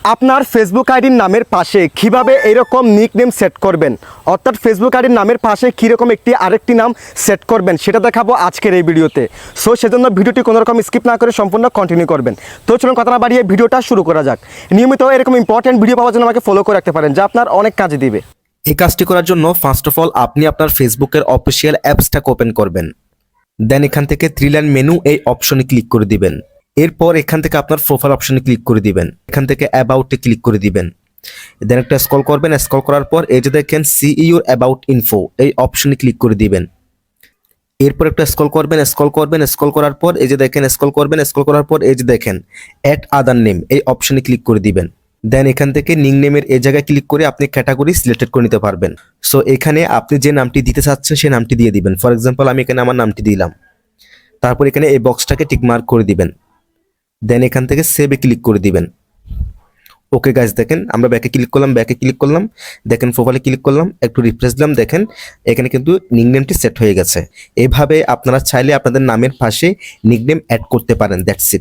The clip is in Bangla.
আপনার ফেসবুক আইডির নামের পাশে কিভাবে এরকম নিকনেম সেট করবেন, অর্থাৎ ফেসবুক আইডির নামের পাশে কীরকম আরেকটি নাম সেট করবেন সেটা দেখাবো আজকের এই ভিডিওতে। সো সেজন্য ভিডিওটি কোনো রকম স্কিপ না করে সম্পূর্ণ কন্টিনিউ করবেন। তো চলুন কথা না বাড়িয়ে ভিডিওটা শুরু করা যাক। নিয়মিত এরকম ইম্পর্টেন্ট ভিডিও পাওয়ার জন্য আমাকে ফলো করে রাখতে পারেন, যা আপনার অনেক কাজে দিবে। এই কাজটি করার জন্য ফার্স্ট অফ অল আপনি আপনার ফেসবুকের অফিসিয়াল অ্যাপসটাকে ওপেন করবেন। দেন এখান থেকে থ্রি লাইন মেনু এই অপশনে ক্লিক করে দিবেন। এরপর এখান থেকে আপনার প্রোফাইল অপশনে ক্লিক করে দিবেন। এখান থেকে অ্যাবাউটে ক্লিক করে দিবেন। দেন একটা স্ক্রল করবেন। স্ক্রল করার পর এই যে দেখেন সি ইউর অ্যাবাউট ইনফো এই অপশনে ক্লিক করে দিবেন। এরপর একটা স্ক্রল করবেন। স্ক্রল করার পর এই যে দেখেন স্ক্রল করবেন। স্ক্রল করার পর এই যে দেখেন অ্যাড আদার নেম এই অপশনে ক্লিক করে দিবেন। দেন এখান থেকে নিক নেমের এই জায়গায় ক্লিক করে আপনি ক্যাটাগরি সিলেক্টেড করে নিতে পারবেন। সো এখানে আপনি যে নামটি দিতে চাচ্ছেন সেই নামটি দিয়ে দিবেন। ফর এক্সাম্পল আমি এখানে আমার নামটি দিলাম। তারপর এখানে এই বক্সটাকে টিক মার্ক করে দিবেন। দেন এখান থেকে সেভে ক্লিক করে দিবেন। ওকে গাইজ, দেখেন আমরা ব্যাকে ক্লিক করলাম, দেখেন প্রোফাইলে ক্লিক করলাম, একটু রিফ্রেশ দিলাম, দেখেন এখানে কিন্তু নিকনেমটি সেট হয়ে গেছে। এভাবে আপনারা চাইলে আপনাদের নামের পাশে নিকনেম অ্যাড করতে পারেন। That's it.